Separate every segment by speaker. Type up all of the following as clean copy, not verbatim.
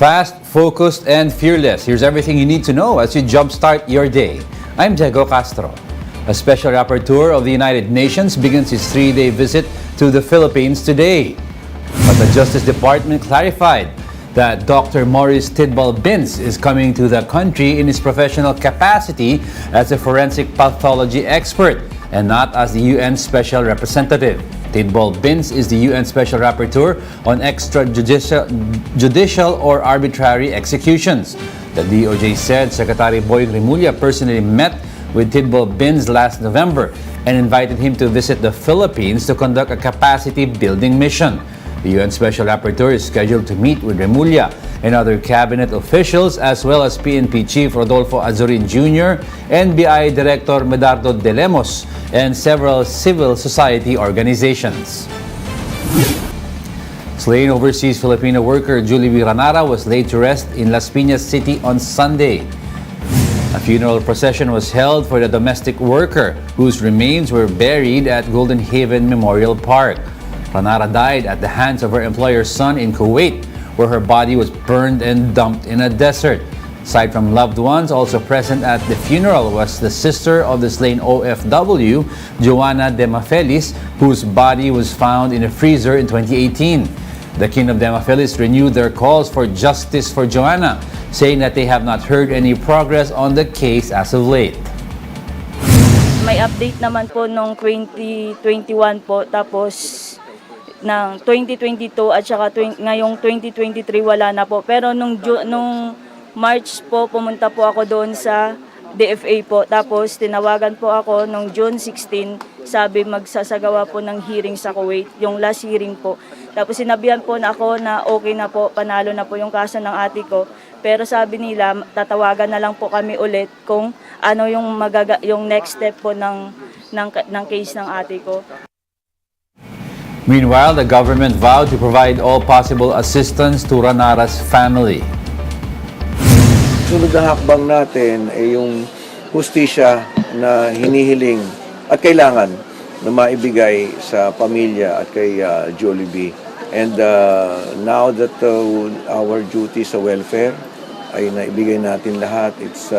Speaker 1: Fast, focused, and fearless. Here's everything you need to know as you jumpstart your day. I'm Diego Castro. A special rapporteur of the United Nations begins his 3-day visit to the Philippines today. But the Justice Department clarified that Dr. Maurice Tidball Binns is coming to the country in his professional capacity as a forensic pathology expert and not as the UN Special Representative. Tidball Binns is the UN Special Rapporteur on extrajudicial or arbitrary executions. The DOJ said Secretary Boying Remulla personally met with Tidball Binns last November and invited him to visit the Philippines to conduct a capacity-building mission. The UN Special Rapporteur is scheduled to meet with Remulla and other cabinet officials as well as PNP Chief Rodolfo Azurin Jr., NBI Director Medardo de Lemos, and several civil society organizations. Slain overseas Filipino worker Julie Ranara was laid to rest in Las Piñas City on Sunday. A funeral procession was held for the domestic worker, whose remains were buried at Golden Haven Memorial Park. Ranara died at the hands of her employer's son in Kuwait, where her body was burned and dumped in a desert. Aside from loved ones, also present at the funeral was the sister of the slain OFW, Joanna Demafelis, whose body was found in a freezer in 2018. The kin of Demafelis renewed their calls for justice for Joanna, saying that they have not heard any progress on the case as of late.
Speaker 2: May update naman po nung 2021 po, tapos ng 2022 at saka ngayong 2023 wala na po. Pero nung March po pumunta po ako doon sa DFA po. Tapos tinawagan po ako nung June 16, sabi magsasagawa po ng hearing sa Kuwait, yung last hearing po. Tapos sinabihan po na ako na okay na po, panalo na po yung kaso ng ate ko. Pero sabi nila tatawagan na lang po kami ulit kung ano yung next step po ng case ng ate ko.
Speaker 1: Meanwhile, the government vowed to provide all possible assistance to Ranara's family.
Speaker 3: Sunod na hakbang natin ay yung hustisya na hinihiling at kailangan na maibigay sa pamilya at kay Jollibee. And now that our duty sa welfare ay naibigay natin lahat, it's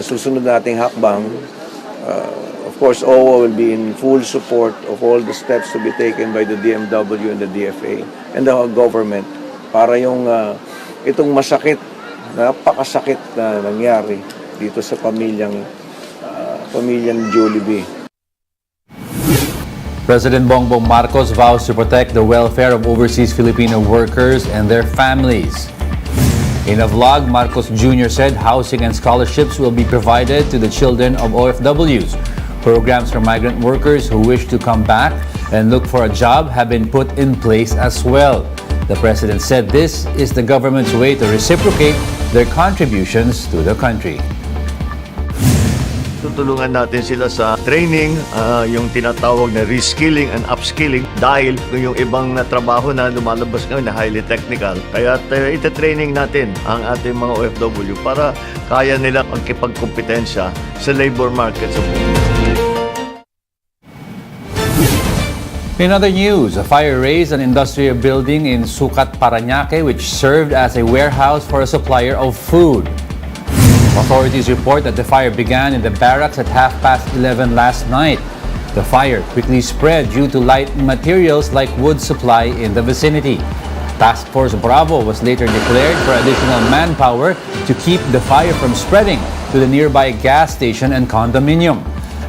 Speaker 3: susunod nating hakbang. Of course, OWA will be in full support of all the steps to be taken by the DMW and the DFA and the government para yung itong masakit, napakasakit na nangyari dito sa pamilyang Jollibee.
Speaker 1: President Bongbong Marcos vows to protect the welfare of overseas Filipino workers and their families. In a vlog, Marcos Jr. said housing and scholarships will be provided to the children of OFWs. Programs for migrant workers who wish to come back and look for a job have been put in place as well. The president said this is the government's way to reciprocate their contributions to the country.
Speaker 4: Tutulungan natin sila sa training, yung tinatawag na reskilling and upskilling dahil yung ibang trabaho na lumalabas ngayon na highly technical. Kaya ita-training natin ang ating mga OFW para kaya nila magkipagkompetensya sa labor market sa buong.
Speaker 1: In other news, a fire razed an industrial building in Sucat, Parañaque, which served as a warehouse for a supplier of food. Authorities report that the fire began in the barracks at 11:30 last night. The fire quickly spread due to light materials like wood supply in the vicinity. Task Force Bravo was later declared for additional manpower to keep the fire from spreading to the nearby gas station and condominium.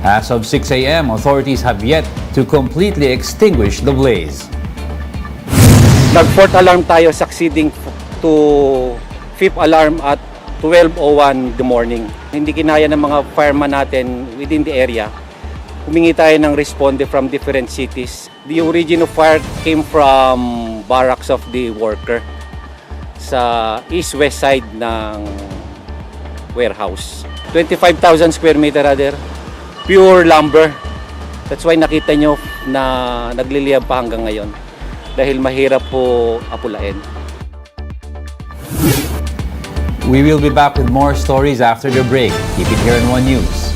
Speaker 1: As of 6 a.m., authorities have yet to completely extinguish the blaze.
Speaker 5: Nag-fourth alarm tayo succeeding to fifth alarm at 12:01 the morning. Hindi kinaya ng mga fireman natin within the area. Humingi tayo ng responde from different cities. The origin of fire came from barracks of the worker sa east-west side ng warehouse. 25,000 square meter rather. Pure lumber. That's why nakita nyo na nagliliyab pa hanggang ngayon. Dahil mahirap po apulain.
Speaker 1: We will be back with more stories after the break. Keep it here in One News.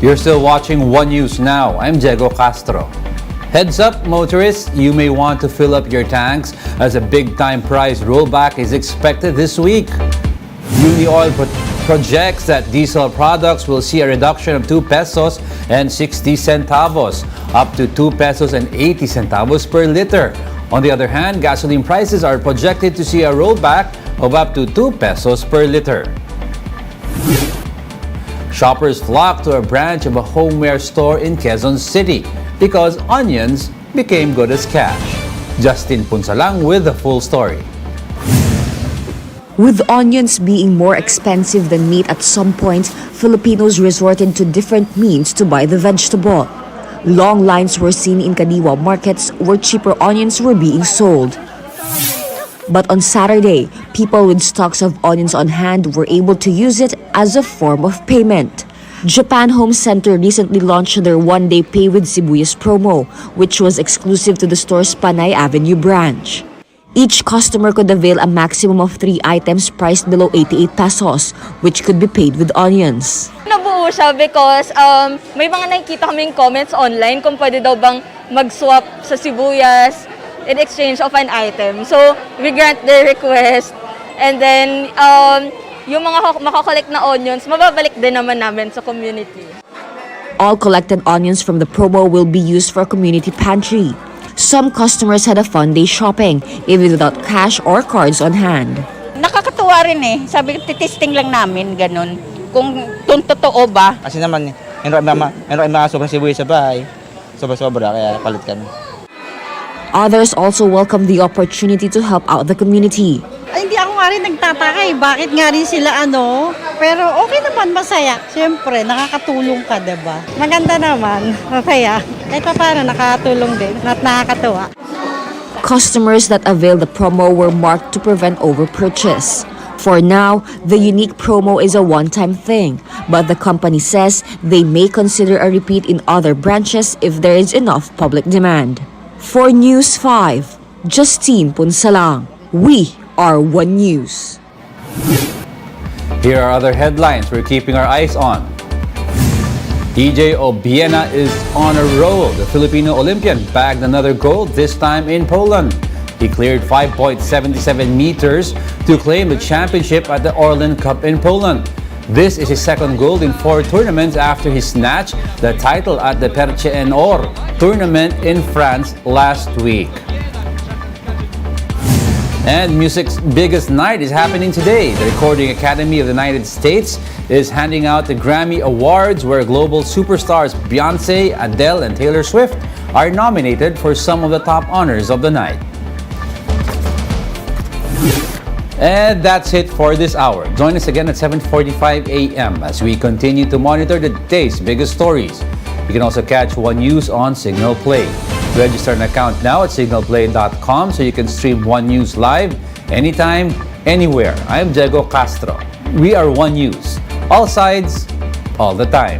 Speaker 1: You're still watching One News now. I'm Diego Castro. Heads up, motorists, you may want to fill up your tanks as a big-time price rollback is expected this week. Unioil projects that diesel products will see a reduction of 2 pesos and 60 centavos, up to 2 pesos and 80 centavos per liter. On the other hand, gasoline prices are projected to see a rollback of up to 2 pesos per liter. Shoppers flock to a branch of a homeware store in Quezon City because onions became good as cash. Justin Punsalang with the full story.
Speaker 6: With onions being more expensive than meat at some point, Filipinos resorted to different means to buy the vegetable. Long lines were seen in Kadiwa markets where cheaper onions were being sold. But on Saturday, people with stocks of onions on hand were able to use it as a form of payment. Japan Home Center recently launched their one-day Pay with Sibuyas promo, which was exclusive to the store's Panay Avenue branch. Each customer could avail a maximum of 3 items priced below 88 pesos, which could be paid with onions.
Speaker 7: Nabuo siya because may mga nakikita kaming comments online kung pwede daw bang mag-swap sa sibuyas in exchange of an item. So, we grant their request and then yung mga makakollect na onions, mababalik din naman namin sa community.
Speaker 6: All collected onions from the promo will be used for community pantry. Some customers had a fun day shopping, even without cash or cards on hand.
Speaker 8: Nakakatuwa rin eh. Sabi ko, titesting lang namin, ganun. Kung totoo ba.
Speaker 9: Kasi naman, meron mga sobrang sibuyas sa bahay. Sobra-sobra, kaya palit kami.
Speaker 6: Others also welcomed the opportunity to help out the community.
Speaker 10: Ay, hindi ako nga rin nagtataka eh. Bakit nga rin sila Pero okay naman, masaya. Siyempre, nakakatulong ka, diba? Maganda naman, masaya. Kahit pa paano, nakakatulong din at nakakatuwa.
Speaker 6: Customers that availed the promo were marked to prevent overpurchase. For now, the unique promo is a one-time thing, but the company says they may consider a repeat in other branches if there is enough public demand. For News 5, Justine Punsalang. We are One News.
Speaker 1: Here are other headlines we're keeping our eyes on. EJ Obiena is on a roll. The Filipino Olympian bagged another gold, this time in Poland. He cleared 5.77 meters to claim the championship at the Orlen Cup in Poland. This is his second gold in 4 tournaments after he snatched the title at the Perche en Or tournament in France last week. And music's biggest night is happening today. The Recording Academy of the United States is handing out the Grammy Awards, where global superstars Beyoncé, Adele, and Taylor Swift are nominated for some of the top honors of the night. And that's it for this hour. Join us again at 7:45 a.m. as we continue to monitor the day's biggest stories. You can also catch One News on Signal Play. Register an account now at signalplay.com so you can stream One News live anytime, anywhere. I'm Diego Castro. We are One News. All sides, all the time.